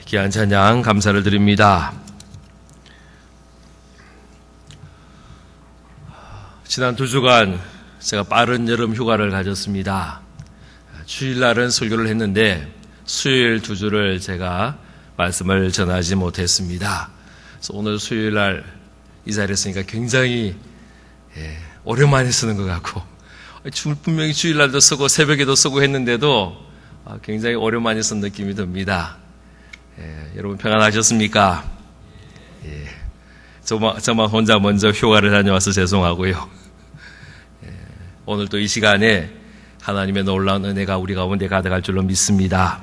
귀한 찬양 감사를 드립니다. 지난 2주간 제가 빠른 여름 휴가를 가졌습니다. 주일날은 설교를 했는데 수요일 2주를 제가 말씀을 전하지 못했습니다. 그래서 오늘 수요일날 이 자리에 있으니까 굉장히 오랜만에 쓰는 것 같고, 분명히 주일날도 쓰고 새벽에도 쓰고 했는데도 굉장히 오랜만에 쓴 느낌이 듭니다. 여러분 평안하셨습니까? 저만 혼자 먼저 휴가를 다녀와서 죄송하고요. 오늘 또 이 시간에 하나님의 놀라운 은혜가 우리 가운데 가득할 줄로 믿습니다.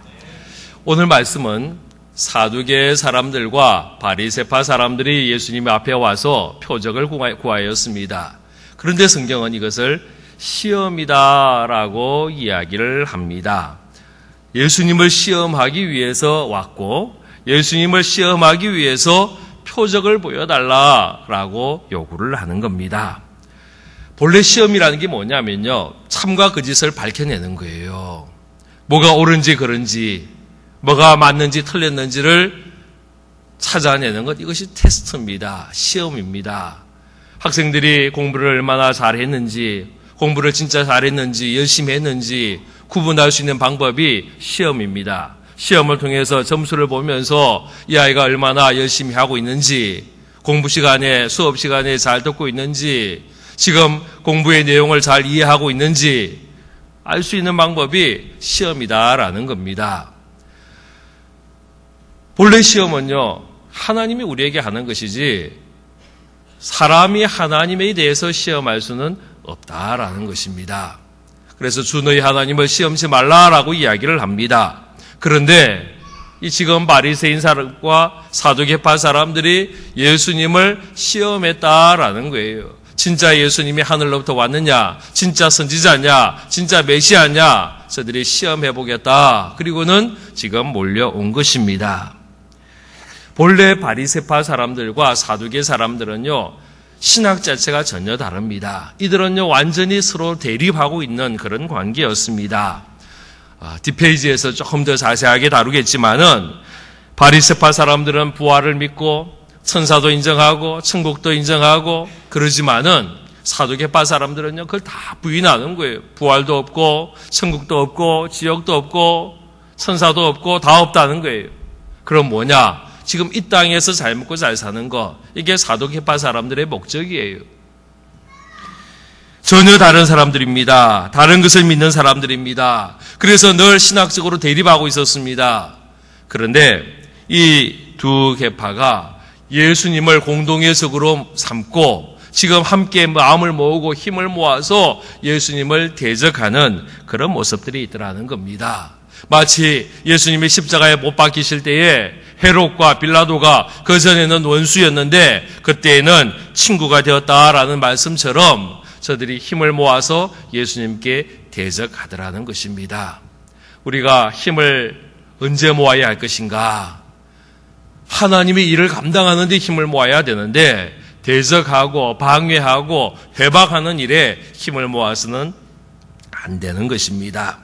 오늘 말씀은 사두개 사람들과 바리새파 사람들이 예수님 앞에 와서 표적을 구하였습니다. 그런데 성경은 이것을 시험이다라고 이야기를 합니다. 예수님을 시험하기 위해서 왔고 예수님을 시험하기 위해서 표적을 보여달라라고 요구를 하는 겁니다. 본래 시험이라는 게 뭐냐면요, 참과 거짓을 밝혀내는 거예요. 뭐가 옳은지 그른지, 뭐가 맞는지 틀렸는지를 찾아내는 것, 이것이 테스트입니다. 시험입니다. 학생들이 공부를 얼마나 잘했는지, 공부를 진짜 잘했는지, 열심히 했는지 구분할 수 있는 방법이 시험입니다. 시험을 통해서 점수를 보면서 이 아이가 얼마나 열심히 하고 있는지, 공부 시간에, 수업 시간에 잘 듣고 있는지, 지금 공부의 내용을 잘 이해하고 있는지 알 수 있는 방법이 시험이다라는 겁니다. 본래 시험은요, 하나님이 우리에게 하는 것이지 사람이 하나님에 대해서 시험할 수는 없다라는 것입니다. 그래서 주 너희 하나님을 시험치 말라라고 이야기를 합니다. 그런데 이 지금 바리새인 사람과 사두개파 사람들이 예수님을 시험했다라는 거예요. 진짜 예수님이 하늘로부터 왔느냐, 진짜 선지자냐, 진짜 메시아냐, 저들이 시험해보겠다. 그리고는 지금 몰려온 것입니다. 본래 바리새파 사람들과 사두개 사람들은요, 신학 자체가 전혀 다릅니다. 이들은요, 완전히 서로 대립하고 있는 그런 관계였습니다. 뒷페이지에서 조금 더 자세하게 다루겠지만은, 바리새파 사람들은 부활을 믿고 천사도 인정하고 천국도 인정하고 그러지만은 사두개파 사람들은요, 그걸 다 부인하는 거예요. 부활도 없고 천국도 없고 지옥도 없고 천사도 없고 다 없다는 거예요. 그럼 뭐냐? 지금 이 땅에서 잘 먹고 잘 사는 거, 이게 사두개파 사람들의 목적이에요. 전혀 다른 사람들입니다. 다른 것을 믿는 사람들입니다. 그래서 늘 신학적으로 대립하고 있었습니다. 그런데 이 두 계파가 예수님을 공동의 적으로 삼고 지금 함께 마음을 모으고 힘을 모아서 예수님을 대적하는 그런 모습들이 있더라는 겁니다. 마치 예수님이 십자가에 못 박히실 때에 헤롯과 빌라도가 그전에는 원수였는데 그때에는 친구가 되었다라는 말씀처럼 저들이 힘을 모아서 예수님께 대적하더라는 것입니다. 우리가 힘을 언제 모아야 할 것인가? 하나님의 일을 감당하는 데 힘을 모아야 되는데 대적하고 방해하고 회박하는 일에 힘을 모아서는 안 되는 것입니다.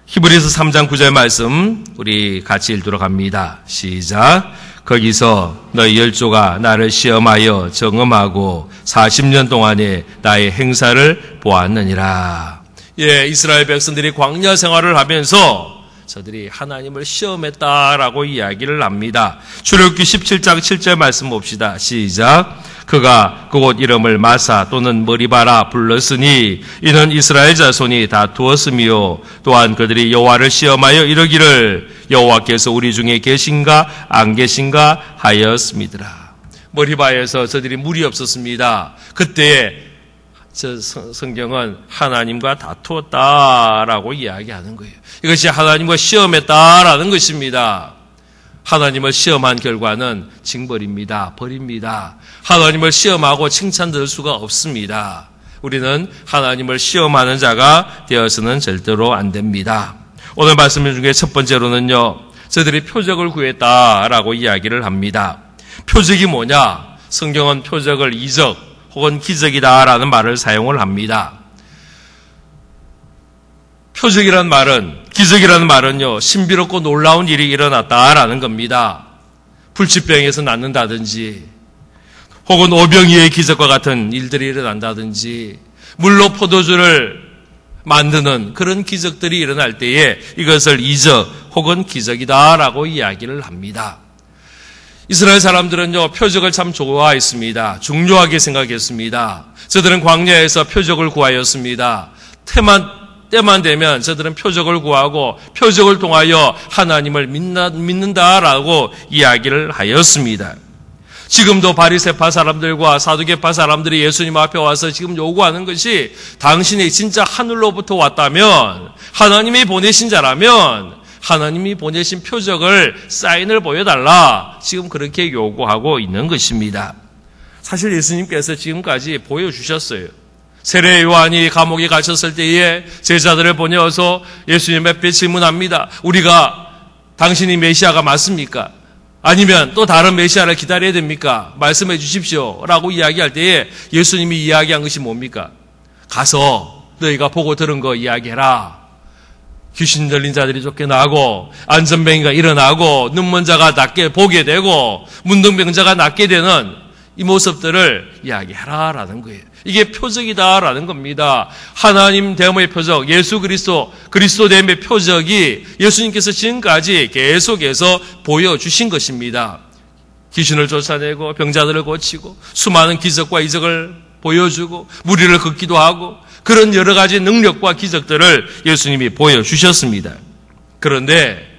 히브리서 3장 9절 말씀 우리 같이 읽도록 합니다. 시작. 거기서 너희 열조가 나를 시험하여 정음하고 40년 동안에 나의 행사를 보았느니라. 이스라엘 백성들이 광야 생활을 하면서 저들이 하나님을 시험했다라고 이야기를 합니다. 출애굽기 17장 7절 말씀 봅시다. 시작. 그가 그곳 이름을 마사 또는 머리바라 불렀으니 이는 이스라엘 자손이 다 두었으며 또한 그들이 여호와를 시험하여 이르기를 여호와께서 우리 중에 계신가 안 계신가 하였음이더라. 머리바에서 저들이 물이 없었습니다. 그때에 성경은 하나님과 다투었다라고 이야기하는 거예요. 이것이 하나님과 시험했다라는 것입니다. 하나님을 시험한 결과는 징벌입니다. 벌입니다. 하나님을 시험하고 칭찬 들을 수가 없습니다. 우리는 하나님을 시험하는 자가 되어서는 절대로 안 됩니다. 오늘 말씀 중에 첫 번째로는요, 저들이 표적을 구했다라고 이야기를 합니다. 표적이 뭐냐? 성경은 표적을 이적 혹은 기적이다라는 말을 사용을 합니다. 표적이란 말은, 기적이라는 말은요, 신비롭고 놀라운 일이 일어났다라는 겁니다. 불치병에서 낫는다든지, 혹은 오병이의 기적과 같은 일들이 일어난다든지, 물로 포도주를 만드는 그런 기적들이 일어날 때에 이것을 이적 혹은 기적이다라고 이야기를 합니다. 이스라엘 사람들은요, 표적을 참 좋아했습니다. 중요하게 생각했습니다. 저들은 광야에서 표적을 구하였습니다. 때만 되면 저들은 표적을 구하고 표적을 통하여 하나님을 믿는다라고 이야기를 하였습니다. 지금도 바리새파 사람들과 사두개파 사람들이 예수님 앞에 와서 지금 요구하는 것이 당신이 진짜 하늘로부터 왔다면, 하나님이 보내신 자라면 하나님이 보내신 표적을, 사인을 보여달라, 지금 그렇게 요구하고 있는 것입니다. 사실 예수님께서 지금까지 보여주셨어요. 세례 요한이 감옥에 갇혔을 때에 제자들을 보내어서 예수님 앞에 질문합니다. 우리가 당신이 메시아가 맞습니까? 아니면 또 다른 메시아를 기다려야 됩니까? 말씀해 주십시오 라고 이야기할 때에 예수님이 이야기한 것이 뭡니까? 가서 너희가 보고 들은 거 이야기해라. 귀신 들린 자들이 쫓겨나고, 안전병이가 일어나고, 눈먼 자가 낫게 보게 되고, 문둥병자가 낫게 되는 이 모습들을 이야기하라라는 거예요. 이게 표적이다라는 겁니다. 하나님 됨의 표적, 예수 그리스도 됨의 표적이 예수님께서 지금까지 계속해서 보여주신 것입니다. 귀신을 쫓아내고 병자들을 고치고 수많은 기적과 이적을 보여주고 무리를 걷기도 하고 그런 여러 가지 능력과 기적들을 예수님이 보여주셨습니다. 그런데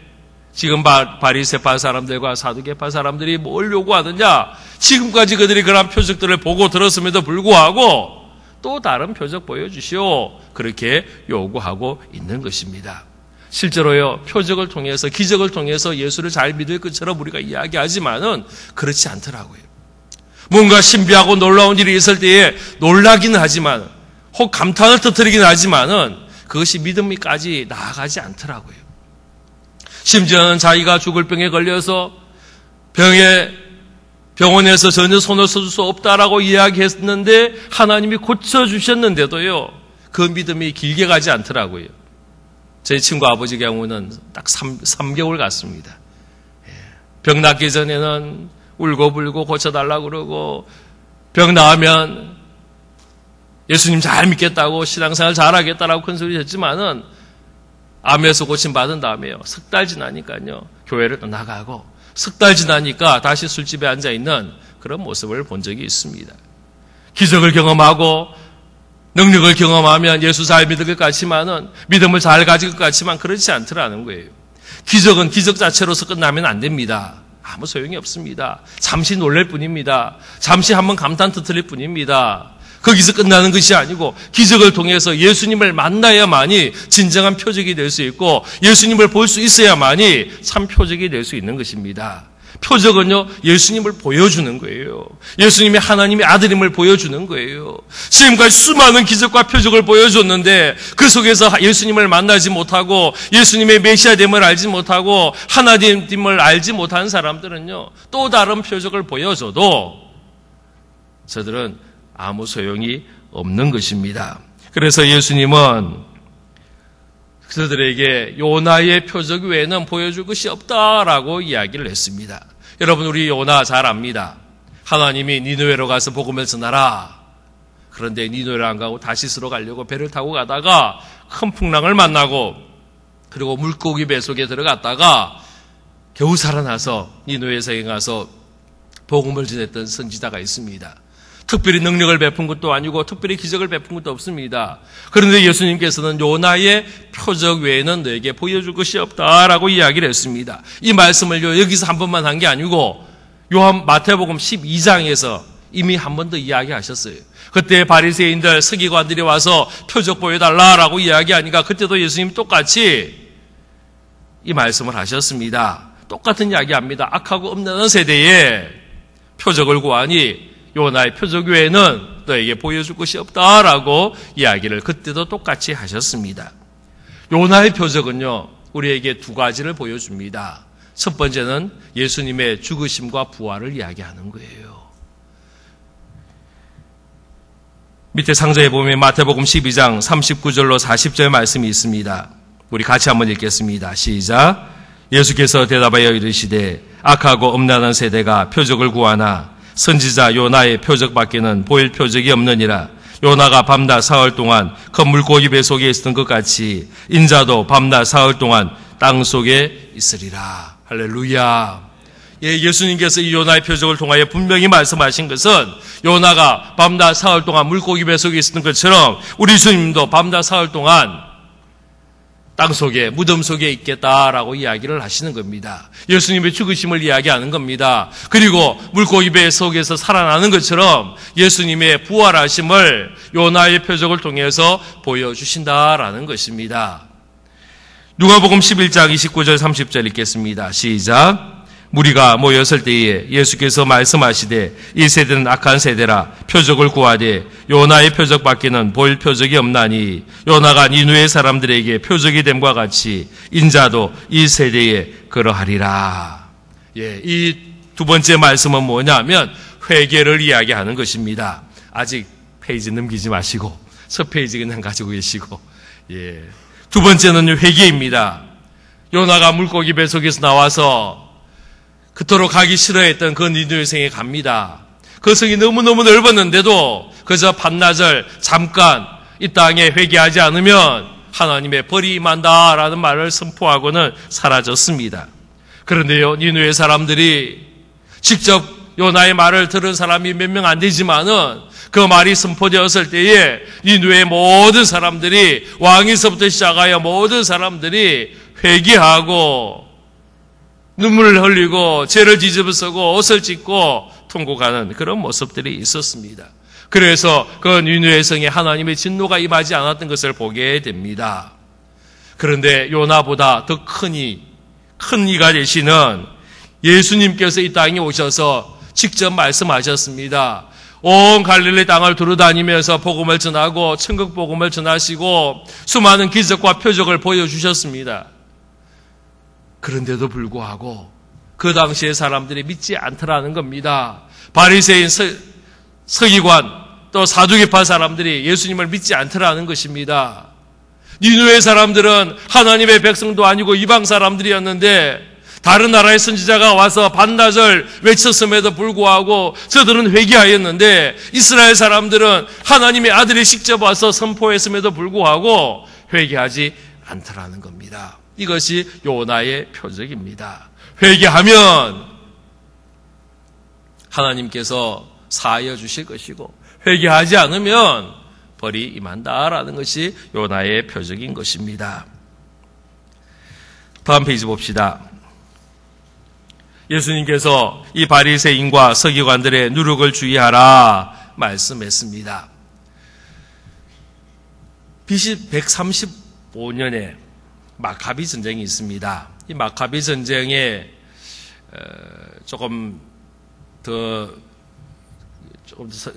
지금 바리새파 사람들과 사두개파 사람들이 뭘 요구하느냐? 지금까지 그들이 그런 표적들을 보고 들었음에도 불구하고 또 다른 표적 보여주시오. 그렇게 요구하고 있는 것입니다. 실제로요, 표적을 통해서, 기적을 통해서 예수를 잘 믿을 것처럼 우리가 이야기하지만은 그렇지 않더라고요. 뭔가 신비하고 놀라운 일이 있을 때에 놀라기는 하지만, 혹 감탄을 터뜨리기는 하지만은 그것이 믿음이까지 나아가지 않더라고요. 심지어는 자기가 죽을 병에 걸려서 병원에서 전혀 손을 써줄 수 없다라고 이야기했는데 하나님이 고쳐주셨는데도요, 그 믿음이 길게 가지 않더라고요. 제 친구 아버지 경우는 딱 3개월 갔습니다. 병 낫기 전에는 울고불고 고쳐달라고 그러고, 병 나으면 예수님 잘 믿겠다고 신앙생활 잘하겠다라고 큰 소리 했지만은 암에서 고침받은 다음에요, 석 달 지나니까요, 교회를 또 나가고, 석 달 지나니까 다시 술집에 앉아있는 그런 모습을 본 적이 있습니다. 기적을 경험하고 능력을 경험하면 예수 잘 믿을 것 같지만은, 믿음을 잘 가질 것 같지만 그렇지 않더라는 거예요. 기적은 기적 자체로서 끝나면 안 됩니다. 아무 소용이 없습니다. 잠시 놀랄 뿐입니다. 잠시 한번 감탄 터뜨릴 뿐입니다. 거기서 끝나는 것이 아니고 기적을 통해서 예수님을 만나야만이 진정한 표적이 될 수 있고, 예수님을 볼 수 있어야만이 참 표적이 될 수 있는 것입니다. 표적은요, 예수님을 보여주는 거예요. 예수님이 하나님의 아들임을 보여주는 거예요. 지금까지 수많은 기적과 표적을 보여줬는데 그 속에서 예수님을 만나지 못하고 예수님의 메시아됨을 알지 못하고 하나님임을 알지 못하는 사람들은요, 또 다른 표적을 보여줘도 저들은 아무 소용이 없는 것입니다. 그래서 예수님은 그들에게 요나의 표적 외에는 보여줄 것이 없다라고 이야기를 했습니다. 여러분, 우리 요나 잘 압니다. 하나님이 니느웨로 가서 복음을 전하라. 그런데 니느웨로 안 가고 다시스로 가려고 배를 타고 가다가 큰 풍랑을 만나고, 그리고 물고기 배 속에 들어갔다가 겨우 살아나서 니느웨 성에 가서 복음을 전했던 선지자가 있습니다. 특별히 능력을 베푼 것도 아니고 특별히 기적을 베푼 것도 없습니다. 그런데 예수님께서는 요나의 표적 외에는 너에게 보여줄 것이 없다라고 이야기를 했습니다. 이 말씀을 여기서 한 번만 한 게 아니고 마태복음 12장에서 이미 한 번 더 이야기하셨어요. 그때 바리새인들, 서기관들이 와서 표적 보여달라라고 이야기하니까 그때도 예수님 똑같이 이 말씀을 하셨습니다. 똑같은 이야기합니다. 악하고 음란한 세대에 표적을 구하니 요나의 표적 외에는 너에게 보여줄 것이 없다라고 이야기를 그때도 똑같이 하셨습니다. 요나의 표적은요, 우리에게 두 가지를 보여줍니다. 첫 번째는 예수님의 죽으심과 부활을 이야기하는 거예요. 밑에 상자에 보면 마태복음 12장 39절로 40절 말씀이 있습니다. 우리 같이 한번 읽겠습니다. 시작. 예수께서 대답하여 이르시되 악하고 음란한 세대가 표적을 구하나 선지자 요나의 표적밖에는 보일 표적이 없느니라. 요나가 밤낮 사흘 동안 큰 물고기 배 속에 있었던 것 같이 인자도 밤낮 사흘 동안 땅 속에 있으리라. 할렐루야. 예, 예수님께서 이 요나의 표적을 통하여 분명히 말씀하신 것은 요나가 밤낮 사흘 동안 물고기 배 속에 있었던 것처럼 우리 주님도 밤낮 사흘 동안 땅 속에, 무덤 속에 있겠다라고 이야기를 하시는 겁니다. 예수님의 죽으심을 이야기하는 겁니다. 그리고 물고기 배 속에서 살아나는 것처럼 예수님의 부활하심을 요나의 표적을 통해서 보여주신다라는 것입니다. 누가복음 11장 29절 30절 읽겠습니다. 시작. 무리가 모였을 때에 예수께서 말씀하시되 이 세대는 악한 세대라 표적을 구하되 요나의 표적밖에는 보일 표적이 없나니 요나가 니느웨 사람들에게 표적이 됨과 같이 인자도 이 세대에 그러하리라. 예, 이 두 번째 말씀은 뭐냐면 회개를 이야기하는 것입니다. 아직 페이지 넘기지 마시고 첫 페이지 그냥 가지고 계시고, 예. 두 번째는 회개입니다. 요나가 물고기 배 속에서 나와서 그토록 가기 싫어했던 그 니느웨 성에 갑니다. 그 성이 너무너무 넓었는데도 그저 반나절 잠깐 이 땅에 회개하지 않으면 하나님의 벌이 임한다라는 말을 선포하고는 사라졌습니다. 그런데요, 니느웨 사람들이 직접 요나의 말을 들은 사람이 몇 명 안 되지만은 그 말이 선포되었을 때에 니느웨의 모든 사람들이, 왕에서부터 시작하여 모든 사람들이 회개하고 눈물을 흘리고 죄를 뒤집어쓰고 옷을 찢고 통곡하는 그런 모습들이 있었습니다. 그래서 그 니느웨 성에 하나님의 진노가 임하지 않았던 것을 보게 됩니다. 그런데 요나보다 더 큰 이가 되시는 예수님께서 이 땅에 오셔서 직접 말씀하셨습니다. 온 갈릴리 땅을 두루다니면서 복음을 전하고 천국 복음을 전하시고 수많은 기적과 표적을 보여주셨습니다. 그런데도 불구하고 그 당시의 사람들이 믿지 않더라는 겁니다. 바리새인, 서기관, 또 사두개파 사람들이 예수님을 믿지 않더라는 것입니다. 니느웨 사람들은 하나님의 백성도 아니고 이방 사람들이었는데 다른 나라의 선지자가 와서 반나절 외쳤음에도 불구하고 저들은 회개하였는데 이스라엘 사람들은 하나님의 아들이 직접 와서 선포했음에도 불구하고 회개하지 않더라는 겁니다. 이것이 요나의 표적입니다. 회개하면 하나님께서 사하여 주실 것이고 회개하지 않으면 벌이 임한다라는 것이 요나의 표적인 것입니다. 다음 페이지 봅시다. 예수님께서 이 바리새인과 서기관들의 누룩을 주의하라 말씀했습니다. BC 135년에 마카비 전쟁이 있습니다. 이 마카비 전쟁에 조금 더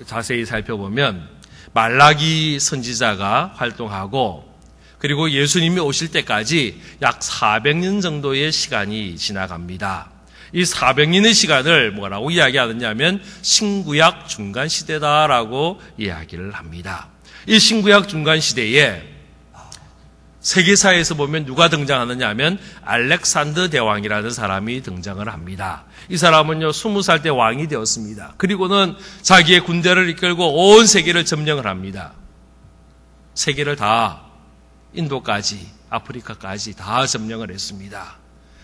자세히 살펴보면 말라기 선지자가 활동하고 그리고 예수님이 오실 때까지 약 400년 정도의 시간이 지나갑니다. 이 400년의 시간을 뭐라고 이야기하느냐면 신구약 중간시대다라고 이야기를 합니다. 이 신구약 중간시대에 세계사에서 보면 누가 등장하느냐 하면 알렉산더 대왕이라는 사람이 등장을 합니다. 이 사람은요 20살 때 왕이 되었습니다. 그리고는 자기의 군대를 이끌고 온 세계를 점령을 합니다. 세계를 다 인도까지 아프리카까지 다 점령을 했습니다.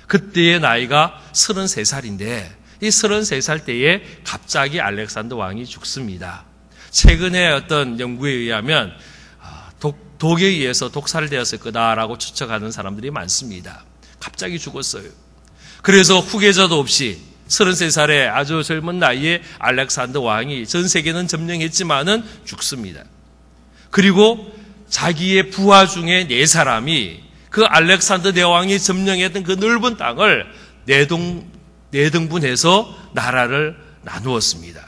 그때의 나이가 33살인데 이 33살 때에 갑자기 알렉산더 왕이 죽습니다. 최근에 어떤 연구에 의하면 독에 의해서 독살되었을 거다라고 추측하는 사람들이 많습니다. 갑자기 죽었어요. 그래서 후계자도 없이 33살의 아주 젊은 나이에 알렉산더 왕이 전 세계는 점령했지만은 죽습니다. 그리고 자기의 부하 중에 4사람이 그 알렉산더 대왕이 점령했던 그 넓은 땅을 네등분해서 나라를 나누었습니다.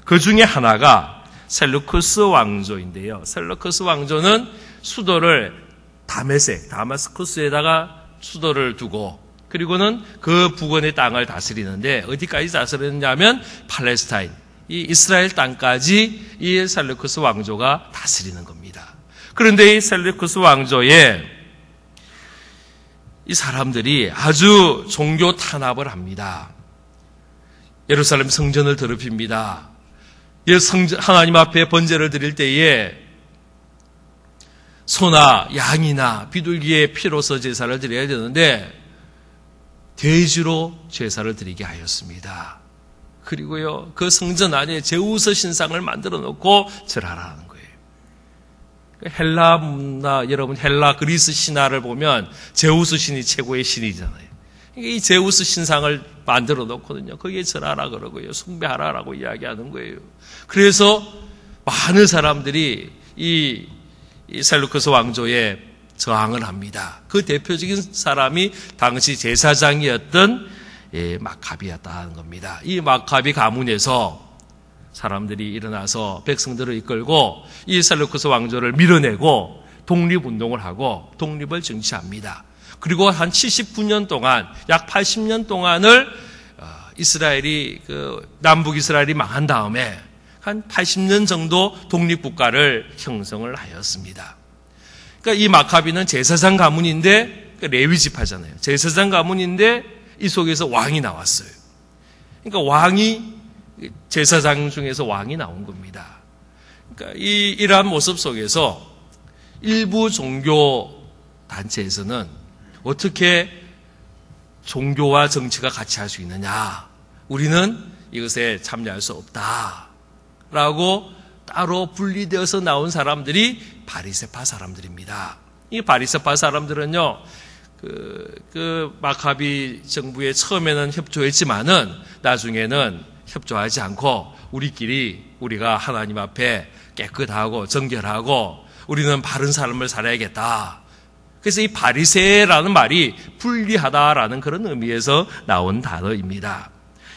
그 중에 하나가 셀루쿠스 왕조인데요. 셀루쿠스 왕조는 수도를 다마스쿠스에다가 수도를 두고 그리고는 그 부근의 땅을 다스리는데 어디까지 다스리느냐면 팔레스타인, 이 이스라엘 땅까지 이 셀루쿠스 왕조가 다스리는 겁니다. 그런데 이 셀루쿠스 왕조에 이 사람들이 아주 종교 탄압을 합니다. 예루살렘 성전을 더럽힙니다. 하나님 앞에 번제를 드릴 때에 소나 양이나 비둘기의 피로서 제사를 드려야 되는데 돼지로 제사를 드리게 하였습니다. 그리고요, 그 성전 안에 제우스 신상을 만들어 놓고 절하라는 거예요. 헬라 문화, 여러분 헬라 그리스 신화를 보면 제우스 신이 최고의 신이잖아요. 이 제우스 신상을 만들어 놓거든요. 거기에 절하라 그러고요, 숭배하라라고 이야기하는 거예요. 그래서 많은 사람들이 이 셀루쿠스 왕조에 저항을 합니다. 그 대표적인 사람이 당시 제사장이었던 마카비였다는 겁니다. 이 마카비 가문에서 사람들이 일어나서 백성들을 이끌고 이 셀루쿠스 왕조를 밀어내고 독립운동을 하고 독립을 쟁취합니다. 그리고 한 79년 동안, 약 80년 동안을 이스라엘이, 남북 이스라엘이 망한 다음에 한 80년 정도 독립국가를 형성을 하였습니다. 그러니까 이 마카비는 제사장 가문인데, 레위 지파잖아요. 제사장 가문인데 이 속에서 왕이 나왔어요. 그러니까 제사장 중에서 왕이 나온 겁니다. 그러니까 이러한 모습 속에서 일부 종교 단체에서는 어떻게 종교와 정치가 같이 할 수 있느냐? 우리는 이것에 참여할 수 없다라고 따로 분리되어서 나온 사람들이 바리새파 사람들입니다. 이 바리새파 사람들은요, 마카비 정부에 처음에는 협조했지만은 나중에는 협조하지 않고 우리가 하나님 앞에 깨끗하고 정결하고 우리는 바른 삶을 살아야겠다. 그래서 이 바리새라는 말이 분리하다라는 그런 의미에서 나온 단어입니다.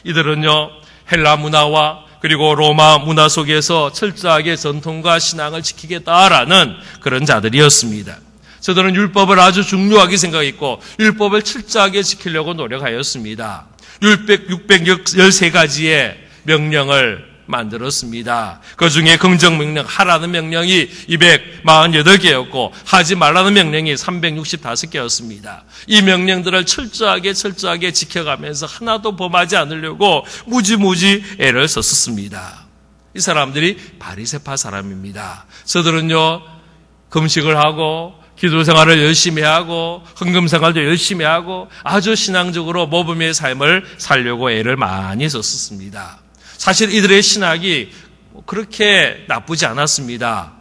이들은요, 헬라 문화와 그리고 로마 문화 속에서 철저하게 전통과 신앙을 지키겠다라는 그런 자들이었습니다. 저들은 율법을 아주 중요하게 생각했고 율법을 철저하게 지키려고 노력하였습니다. 613가지의 명령을 만들었습니다. 그 중에 긍정명령, 하라는 명령이 248개였고 하지 말라는 명령이 365개였습니다. 이 명령들을 철저하게 지켜가면서 하나도 범하지 않으려고 무지무지 애를 썼습니다. 이 사람들이 바리새파 사람입니다. 저들은요, 금식을 하고 기도 생활을 열심히 하고 헌금 생활도 열심히 하고 아주 신앙적으로 모범의 삶을 살려고 애를 많이 썼습니다. 사실 이들의 신학이 그렇게 나쁘지 않았습니다.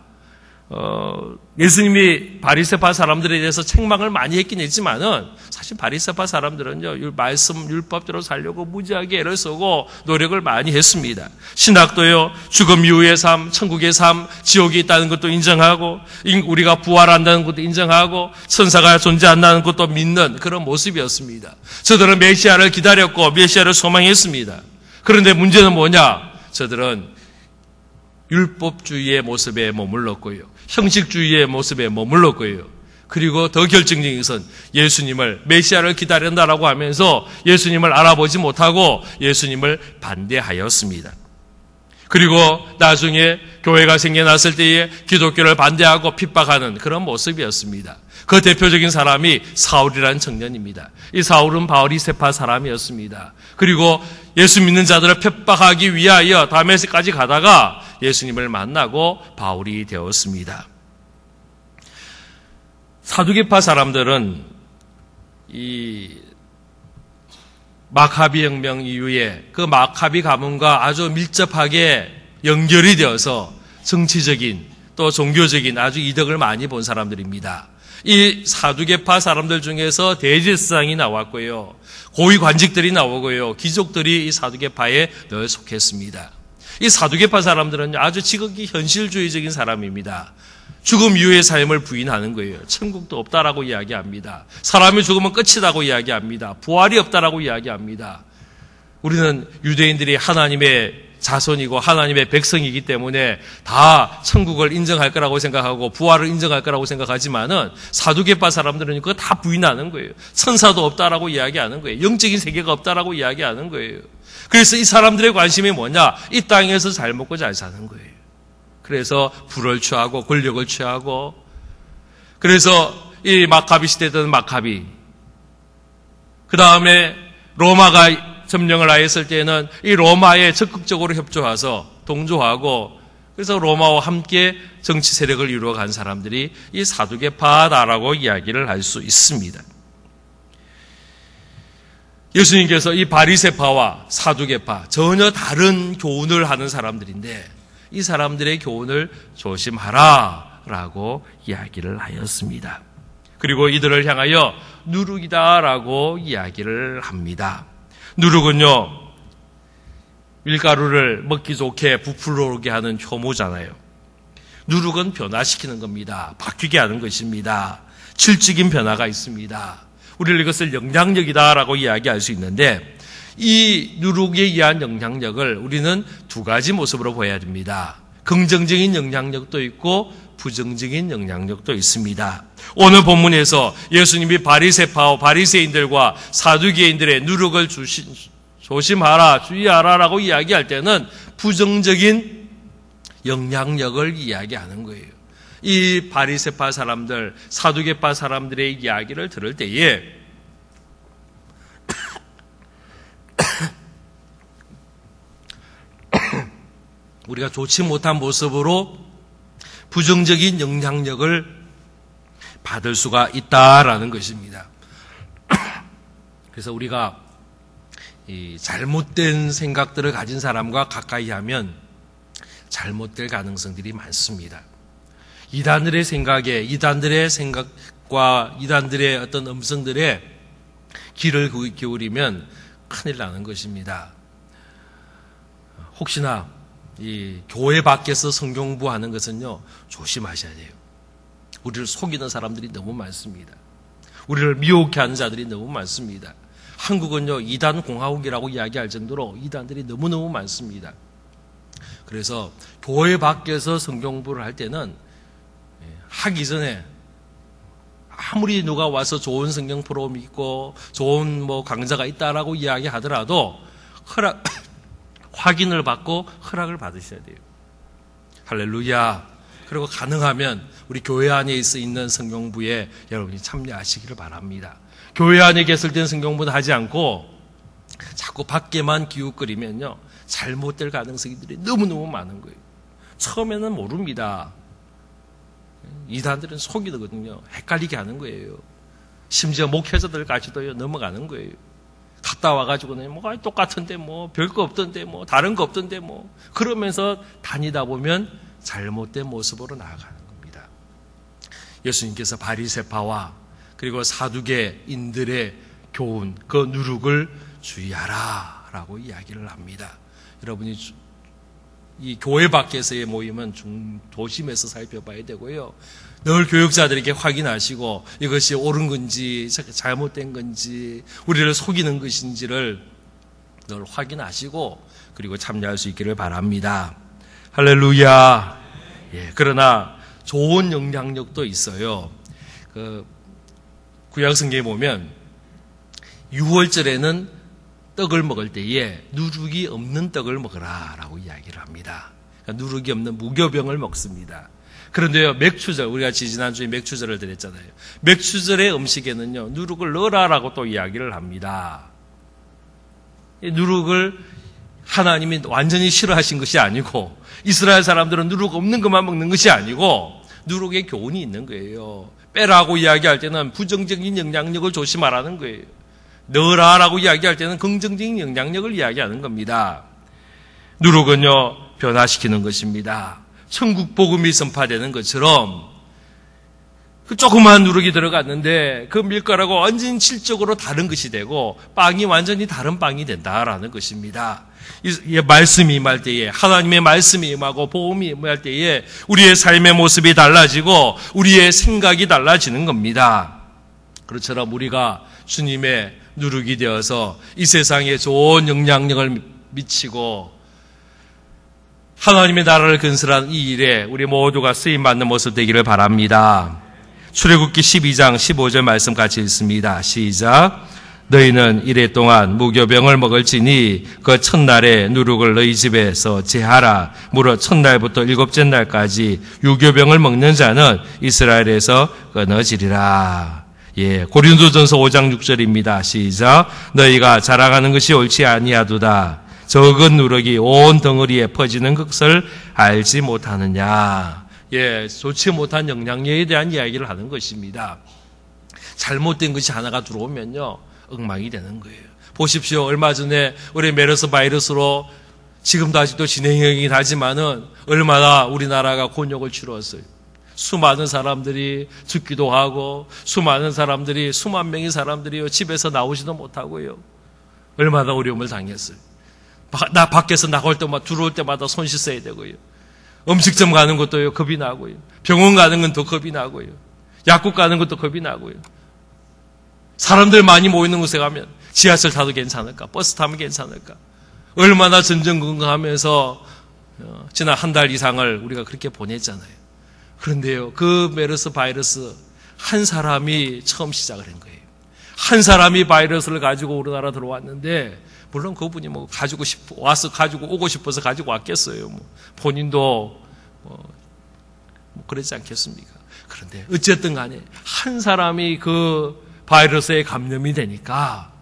예수님이 바리새파 사람들에 대해서 책망을 많이 했긴 했지만은 사실 바리새파 사람들은요, 말씀 율법대로 살려고 무지하게 애를 쓰고 노력을 많이 했습니다. 신학도요, 죽음 이후의 삶, 천국의 삶, 지옥이 있다는 것도 인정하고 우리가 부활한다는 것도 인정하고 천사가 존재한다는 것도 믿는 그런 모습이었습니다. 저들은 메시아를 기다렸고 메시아를 소망했습니다. 그런데 문제는 뭐냐? 저들은 율법주의의 모습에 머물렀고요, 형식주의의 모습에 머물렀고요, 그리고 더 결정적인 것은 예수님을, 메시아를 기다린다라고 하면서 예수님을 알아보지 못하고 예수님을 반대하였습니다. 그리고 나중에 교회가 생겨났을 때에 기독교를 반대하고 핍박하는 그런 모습이었습니다. 그 대표적인 사람이 사울이라는 청년입니다. 이 사울은 바리새파 사람이었습니다. 그리고 예수 믿는 자들을 핍박하기 위하여 다메섹까지 가다가 예수님을 만나고 바울이 되었습니다. 사두개파 사람들은 이 마카비 혁명 이후에 그 마카비 가문과 아주 밀접하게 연결이 되어서 정치적인 또 종교적인 아주 이득을 많이 본 사람들입니다. 이 사두개파 사람들 중에서 대제사장이 나왔고요, 고위 관직들이 나오고요, 귀족들이 이 사두개파에 늘 속했습니다. 이 사두개파 사람들은 아주 지극히 현실주의적인 사람입니다. 죽음 이후의 삶을 부인하는 거예요. 천국도 없다라고 이야기합니다. 사람이 죽으면 끝이라고 이야기합니다. 부활이 없다라고 이야기합니다. 우리는 유대인들이 하나님의 자손이고 하나님의 백성이기 때문에 다 천국을 인정할 거라고 생각하고 부활을 인정할 거라고 생각하지만은 사두개파 사람들은 그거 다 부인하는 거예요. 천사도 없다라고 이야기하는 거예요. 영적인 세계가 없다라고 이야기하는 거예요. 그래서 이 사람들의 관심이 뭐냐? 이 땅에서 잘 먹고 잘 사는 거예요. 그래서 부를 취하고 권력을 취하고, 그래서 이 마카비 시대든 마카비, 그 다음에 로마가 점령을 하였을 때는 이 로마에 적극적으로 협조해서 동조하고, 그래서 로마와 함께 정치 세력을 이루어간 사람들이 이 사두개파다라고 이야기를 할 수 있습니다. 예수님께서 이 바리새파와 사두개파 전혀 다른 교훈을 하는 사람들인데 이 사람들의 교훈을 조심하라라고 이야기를 하였습니다. 그리고 이들을 향하여 누룩이다라고 이야기를 합니다. 누룩은요, 밀가루를 먹기 좋게 부풀어 오르게 하는 효모잖아요. 누룩은 변화시키는 겁니다. 바뀌게 하는 것입니다. 질적인 변화가 있습니다. 우리는 이것을 영향력이다라고 이야기할 수 있는데 이 누룩에 의한 영향력을 우리는 두 가지 모습으로 보여야 됩니다. 긍정적인 영향력도 있고 부정적인 영향력도 있습니다. 오늘 본문에서 예수님이 바리새파와 바리새인들과 사두개인들의 누룩을 조심하라, 주의하라라고 이야기할 때는 부정적인 영향력을 이야기하는 거예요. 이 바리새파 사람들, 사두개파 사람들의 이야기를 들을 때에 우리가 좋지 못한 모습으로 부정적인 영향력을 받을 수가 있다라는 것입니다. 그래서 우리가 이 잘못된 생각들을 가진 사람과 가까이 하면 잘못될 가능성들이 많습니다. 이단들의 생각에, 이단들의 생각과 이단들의 어떤 음성들에 귀를 기울이면 큰일 나는 것입니다. 혹시나 이 교회 밖에서 성경 공부하는 것은요, 조심하셔야 돼요. 우리를 속이는 사람들이 너무 많습니다. 우리를 미혹해 하는 자들이 너무 많습니다. 한국은요, 이단 공화국이라고 이야기할 정도로 이단들이 너무너무 많습니다. 그래서 교회 밖에서 성경 공부를 할 때는 하기 전에 아무리 누가 와서 좋은 성경 프로그램이 있고 좋은 강자가 있다라고 이야기하더라도 확인을 받고 허락을 받으셔야 돼요. 할렐루야. 그리고 가능하면 우리 교회 안에 있는 성경부에 여러분이 참여하시기를 바랍니다. 교회 안에 계실 때는 성경부는 하지 않고 자꾸 밖에만 기웃거리면요, 잘못될 가능성들이 너무너무 많은 거예요. 처음에는 모릅니다. 이단들은 속이거든요. 헷갈리게 하는 거예요. 심지어 목회자들까지도 넘어가는 거예요. 갔다 와가지고는 똑같은데 별거 없던데 다른 거 없던데 그러면서 다니다 보면 잘못된 모습으로 나아가는 겁니다. 예수님께서 바리새파와 그리고 사두개인들의 교훈, 그 누룩을 주의하라라고 이야기를 합니다. 여러분이 이 교회 밖에서의 모임은 좀 조심해서 살펴봐야 되고요. 늘 교육자들에게 확인하시고 이것이 옳은 건지 잘못된 건지 우리를 속이는 것인지를 늘 확인하시고 그리고 참여할 수 있기를 바랍니다. 할렐루야. 예, 그러나 좋은 영향력도 있어요. 구약성경에 보면 6월절에는 떡을 먹을 때에 누룩이 없는 떡을 먹으라 라고 이야기를 합니다. 그러니까 누룩이 없는 무교병을 먹습니다. 그런데요, 맥추절, 우리가 지난주에 맥추절을 드렸잖아요. 맥추절의 음식에는요, 누룩을 넣어라라고 또 이야기를 합니다. 이 누룩을 하나님이 완전히 싫어하신 것이 아니고, 이스라엘 사람들은 누룩 없는 것만 먹는 것이 아니고, 누룩의 교훈이 있는 거예요. 빼라고 이야기할 때는 부정적인 영향력을 조심하라는 거예요. 넣으라라고 이야기할 때는 긍정적인 영향력을 이야기하는 겁니다. 누룩은요, 변화시키는 것입니다. 천국 복음이 전파되는 것처럼 그 조그마한 누룩이 들어갔는데 그 밀가루가 완전히 질적으로 다른 것이 되고 빵이 완전히 다른 빵이 된다라는 것입니다. 이 말씀이 임할 때에, 하나님의 말씀이 임하고 복음이 임할 때에 우리의 삶의 모습이 달라지고 우리의 생각이 달라지는 겁니다. 그렇처럼 우리가 주님의 누룩이 되어서 이 세상에 좋은 영향력을 미치고 하나님의 나라를 건설하는 이 일에 우리 모두가 쓰임받는 모습 되기를 바랍니다. 출애굽기 12장 15절 말씀 같이 읽습니다. 시작. 너희는 이래 동안 무교병을 먹을지니 그 첫날에 누룩을 너희 집에서 제하라. 무릇 첫날부터 일곱째 날까지 유교병을 먹는 자는 이스라엘에서 끊어지리라. 고린도전서 5장 6절입니다. 시작. 너희가 자랑하는 것이 옳지 아니하도다. 적은 누룩이 온 덩어리에 퍼지는 것을 알지 못하느냐. 좋지 못한 영향력에 대한 이야기를 하는 것입니다. 잘못된 것이 하나가 들어오면요, 엉망이 되는 거예요. 보십시오. 얼마 전에 우리 메르스 바이러스로 지금도 아직도 진행형이긴 하지만은 얼마나 우리나라가 곤욕을 치루었어요. 수많은 사람들이 죽기도 하고 수만 명의 사람들이요, 집에서 나오지도 못하고요. 얼마나 어려움을 당했어요. 밖에서 나갈 때마다, 들어올 때마다 손 씻어야 되고요. 음식점 가는 것도 겁이 나고요. 병원 가는 건 더 겁이 나고요. 약국 가는 것도 겁이 나고요. 사람들 많이 모이는 곳에 가면 지하철 타도 괜찮을까? 버스 타면 괜찮을까? 얼마나 전전긍긍하면서 지난 한 달 이상을 우리가 그렇게 보냈잖아요. 그런데요, 그 메르스 바이러스 한 사람이 처음 시작을 한 거예요. 한 사람이 바이러스를 가지고 우리나라 들어왔는데, 물론 그분이 가지고 오고 싶어서 가지고 왔겠어요. 본인도 그러지 않겠습니까? 그런데 어쨌든 간에 한 사람이 그 바이러스에 감염이 되니까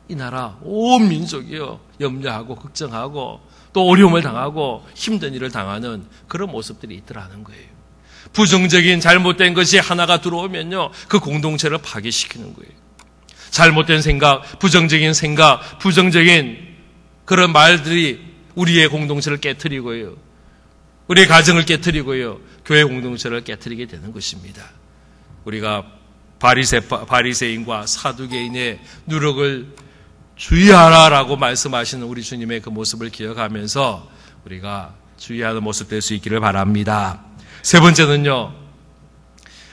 이 나라 온 민족이요, 염려하고 걱정하고 또 어려움을 당하고 힘든 일을 당하는 그런 모습들이 있더라는 거예요. 부정적인 잘못된 것이 하나가 들어오면요, 그 공동체를 파괴시키는 거예요. 잘못된 생각, 부정적인 그런 말들이 우리의 공동체를 깨트리고요, 우리의 가정을 깨트리고요, 교회 공동체를 깨트리게 되는 것입니다. 우리가 바리새인과 사두개인의 누룩을 주의하라라고 말씀하시는 우리 주님의 그 모습을 기억하면서 우리가 주의하는 모습 될 수 있기를 바랍니다. 세 번째는요,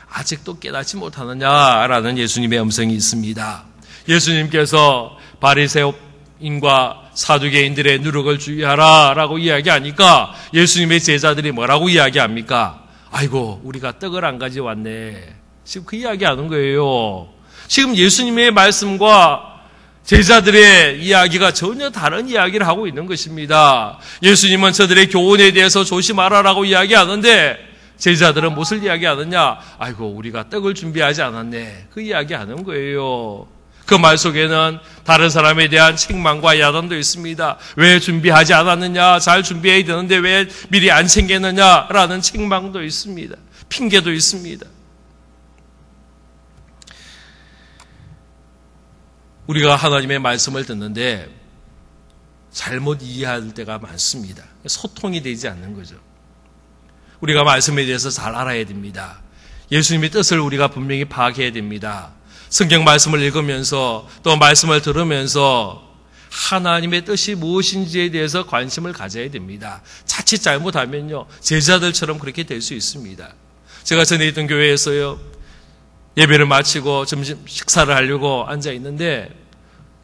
아직도 깨닫지 못하느냐라는 예수님의 음성이 있습니다. 예수님께서 바리새인과 사두개인들의 누룩을 주의하라라고 이야기하니까 예수님의 제자들이 뭐라고 이야기합니까? 아이고, 우리가 떡을 안 가져왔네. 지금 그 이야기하는 거예요. 지금 예수님의 말씀과 제자들의 이야기가 전혀 다른 이야기를 하고 있는 것입니다. 예수님은 저들의 교훈에 대해서 조심하라라고 이야기하는데 제자들은 무엇을 이야기하느냐? 아이고, 우리가 떡을 준비하지 않았네. 그 이야기하는 거예요. 그 말 속에는 다른 사람에 대한 책망과 야단도 있습니다. 왜 준비하지 않았느냐? 잘 준비해야 되는데 왜 미리 안 챙겼느냐라는 책망도 있습니다. 핑계도 있습니다. 우리가 하나님의 말씀을 듣는데 잘못 이해할 때가 많습니다. 소통이 되지 않는 거죠. 우리가 말씀에 대해서 잘 알아야 됩니다. 예수님의 뜻을 우리가 분명히 파악해야 됩니다. 성경 말씀을 읽으면서 또 말씀을 들으면서 하나님의 뜻이 무엇인지에 대해서 관심을 가져야 됩니다. 자칫 잘못하면요, 제자들처럼 그렇게 될 수 있습니다. 제가 전에 있던 교회에서요, 예배를 마치고 점심 식사를 하려고 앉아 있는데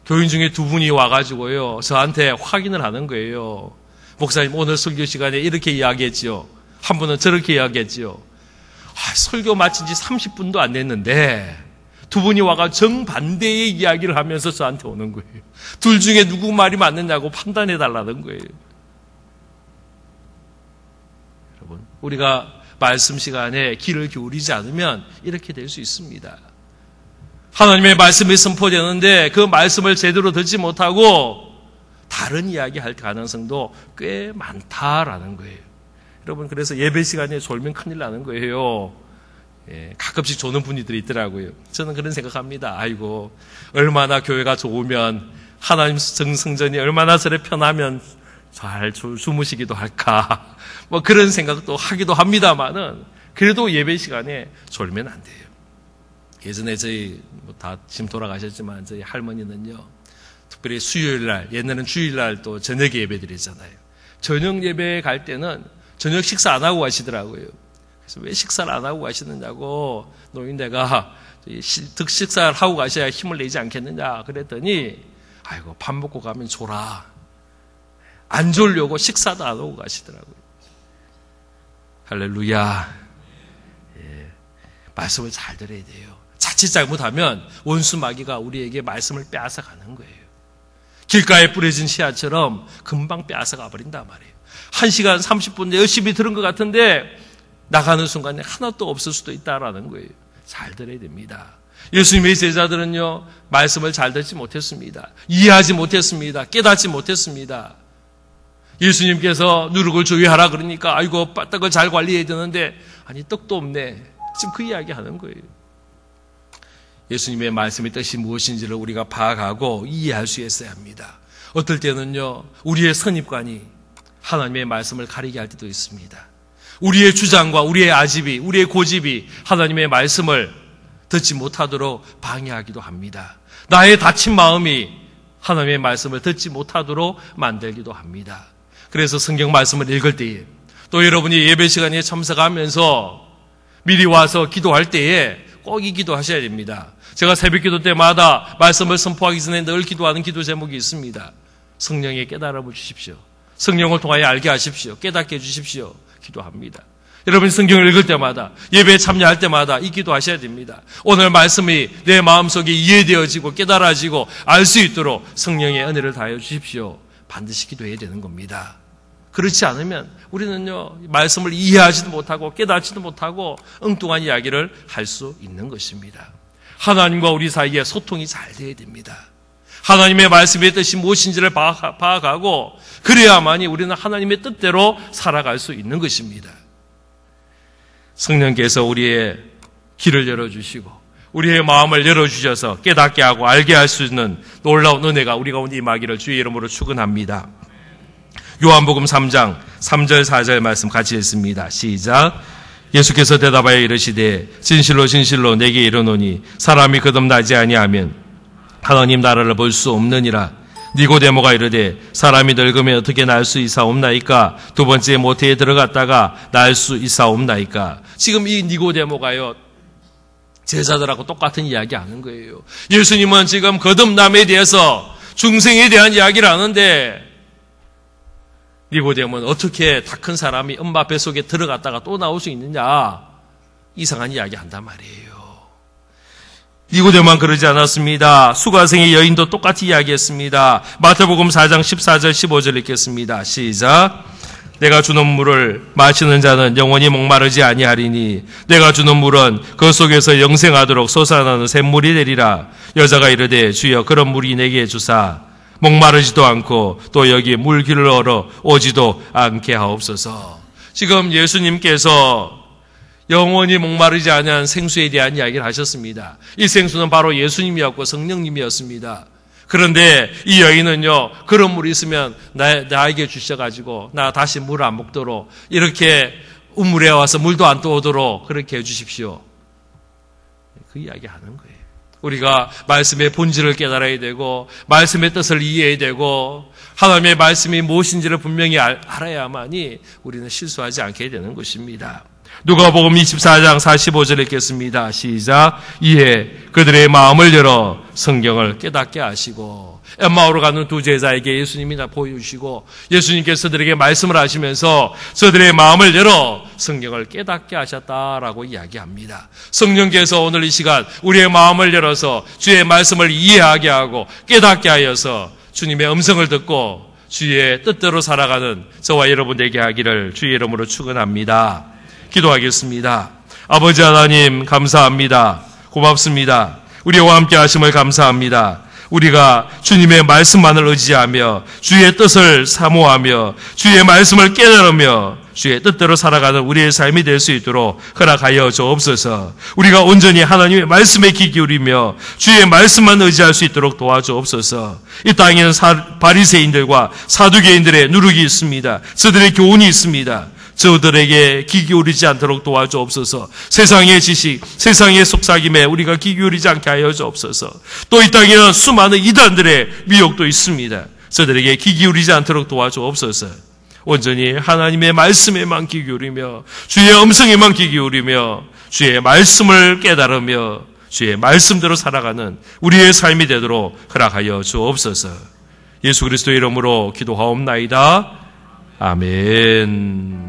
교인 중에 두 분이 와가지고요, 저한테 확인을 하는 거예요. 목사님, 오늘 설교 시간에 이렇게 이야기했지요. 한 분은 저렇게 이야기했지요. 설교 마친 지 30분도 안 됐는데 두 분이 와가 정반대의 이야기를 하면서 저한테 오는 거예요. 둘 중에 누구 말이 맞느냐고 판단해 달라는 거예요. 여러분, 우리가 말씀 시간에 귀를 기울이지 않으면 이렇게 될 수 있습니다. 하나님의 말씀이 선포되는데 그 말씀을 제대로 듣지 못하고 다른 이야기 할 가능성도 꽤 많다라는 거예요. 여러분, 그래서 예배 시간에 졸면 큰일 나는 거예요. 가끔씩 조는 분들이 있더라고요. 저는 그런 생각합니다. 아이고, 얼마나 교회가 좋으면, 하나님 성전이 얼마나 저래 편하면 잘 주무시기도 할까. 그런 생각도 하기도 합니다만은, 그래도 예배 시간에 졸면 안 돼요. 예전에 저희, 다 지금 돌아가셨지만, 저희 할머니는요, 특별히 수요일 날, 옛날에는 주일 날 또 저녁 예배 드리잖아요. 저녁 예배에 갈 때는 저녁 식사 안 하고 가시더라고요. 그래서 왜 식사를 안 하고 가시느냐고 노인네가 득식사를 하고 가셔야 힘을 내지 않겠느냐 그랬더니, 아이고, 밥 먹고 가면 졸아. 안 졸려고 식사도 안 하고 가시더라고요. 할렐루야. 예, 말씀을 잘 들어야 돼요. 자칫 잘못하면 원수 마귀가 우리에게 말씀을 빼앗아 가는 거예요. 길가에 뿌려진 씨앗처럼 금방 빼앗아 가버린단 말이에요. 1시간 30분 열심히 들은 것 같은데 나가는 순간에 하나도 없을 수도 있다라는 거예요. 잘 들어야 됩니다. 예수님의 제자들은요, 말씀을 잘 듣지 못했습니다. 이해하지 못했습니다. 깨닫지 못했습니다. 예수님께서 누룩을 조회하라 그러니까 아이고 떡을 잘 관리해야 되는데 아니 떡도 없네. 지금 그 이야기 하는 거예요. 예수님의 말씀의 뜻이 무엇인지를 우리가 파악하고 이해할 수 있어야 합니다. 어떨 때는요, 우리의 선입관이 하나님의 말씀을 가리게 할 때도 있습니다. 우리의 주장과 우리의 아집이, 우리의 고집이 하나님의 말씀을 듣지 못하도록 방해하기도 합니다. 나의 다친 마음이 하나님의 말씀을 듣지 못하도록 만들기도 합니다. 그래서 성경 말씀을 읽을 때에 또 여러분이 예배 시간에 참석하면서 미리 와서 기도할 때에 꼭 이 기도하셔야 됩니다. 제가 새벽 기도 때마다 말씀을 선포하기 전에 늘 기도하는 기도 제목이 있습니다. 성령의 깨달음을 주십시오. 성령을 통하여 알게 하십시오. 깨닫게 해주십시오. 기도합니다. 여러분이 성경을 읽을 때마다 예배에 참여할 때마다 이 기도하셔야 됩니다. 오늘 말씀이 내 마음속에 이해되어지고 깨달아지고 알 수 있도록 성령의 은혜를 다하여 주십시오. 반드시 기도해야 되는 겁니다. 그렇지 않으면 우리는요, 말씀을 이해하지도 못하고 깨닫지도 못하고 엉뚱한 이야기를 할 수 있는 것입니다. 하나님과 우리 사이에 소통이 잘 돼야 됩니다. 하나님의 말씀의 뜻이 무엇인지를 파악하고 그래야만이 우리는 하나님의 뜻대로 살아갈 수 있는 것입니다. 성령께서 우리의 길을 열어주시고 우리의 마음을 열어주셔서 깨닫게 하고 알게 할 수 있는 놀라운 은혜가 우리 가운데 임하기를 주의 이름으로 축원합니다. 요한복음 3장 3절 4절 말씀 같이 읽습니다. 시작. 예수께서 대답하여 이르시되 진실로 진실로 내게 이르노니 사람이 거듭나지 아니하면 하나님 나라를 볼 수 없느니라. 니고데모가 이르되 사람이 늙으면 어떻게 날 수 있사옵나이까? 두 번째 모태에 들어갔다가 날 수 있사옵나이까? 지금 이 니고데모가요, 제자들하고 똑같은 이야기 하는 거예요. 예수님은 지금 거듭남에 대해서 중생에 대한 이야기를 하는데 니고데모는 어떻게 다 큰 사람이 엄마 뱃속에 들어갔다가 또 나올 수 있느냐, 이상한 이야기 한단 말이에요. 니고데모만 그러지 않았습니다. 수가성의 여인도 똑같이 이야기했습니다. 마태복음 4장 14절 15절 읽겠습니다. 시작. 내가 주는 물을 마시는 자는 영원히 목마르지 아니하리니 내가 주는 물은 그 속에서 영생하도록 솟아나는 샘물이 되리라. 여자가 이르되 주여 그런 물이 내게 주사 목마르지도 않고 또 여기 물길을 얼어 오지도 않게 하옵소서. 지금 예수님께서 영원히 목마르지 않은 생수에 대한 이야기를 하셨습니다. 이 생수는 바로 예수님이었고 성령님이었습니다. 그런데 이 여인은요, 그런 물이 있으면 나에게 주셔가지고 나 다시 물 안 먹도록 이렇게 우물에 와서 물도 안 떠오도록 그렇게 해주십시오. 그 이야기 하는 거예요. 우리가 말씀의 본질을 깨달아야 되고 말씀의 뜻을 이해해야 되고 하나님의 말씀이 무엇인지를 분명히 알아야만이 우리는 실수하지 않게 되는 것입니다. 누가복음 24장 45절 읽겠습니다. 시작. 이에 그들의 마음을 열어 성경을 깨닫게 하시고 엠마오로 가는 두 제자에게 예수님이 보여주시고 예수님께서 그들에게 말씀을 하시면서 저들의 마음을 열어 성경을 깨닫게 하셨다라고 이야기합니다. 성령께서 오늘 이 시간 우리의 마음을 열어서 주의 말씀을 이해하게 하고 깨닫게 하여서 주님의 음성을 듣고 주의 뜻대로 살아가는 저와 여러분 되게 하기를 주의 이름으로 축원합니다. 기도하겠습니다. 아버지 하나님 감사합니다. 고맙습니다. 우리와 함께 하심을 감사합니다. 우리가 주님의 말씀만을 의지하며 주의 뜻을 사모하며 주의 말씀을 깨달으며 주의 뜻대로 살아가는 우리의 삶이 될 수 있도록 허락하여 주옵소서. 우리가 온전히 하나님의 말씀에 귀 기울이며 주의 말씀만 의지할 수 있도록 도와주옵소서. 이 땅에는 바리새인들과 사두개인들의 누룩이 있습니다. 저들의 교훈이 있습니다. 저들에게 귀 기울이지 않도록 도와주옵소서. 세상의 지식, 세상의 속삭임에 우리가 귀 기울이지 않게 하여 주옵소서. 또 이 땅에는 수많은 이단들의 미혹도 있습니다. 저들에게 귀 기울이지 않도록 도와주옵소서. 온전히 하나님의 말씀에만 귀 기울이며 주의 음성에만 귀 기울이며 주의 말씀을 깨달으며 주의 말씀대로 살아가는 우리의 삶이 되도록 허락하여 주옵소서. 예수 그리스도의 이름으로 기도하옵나이다. 아멘.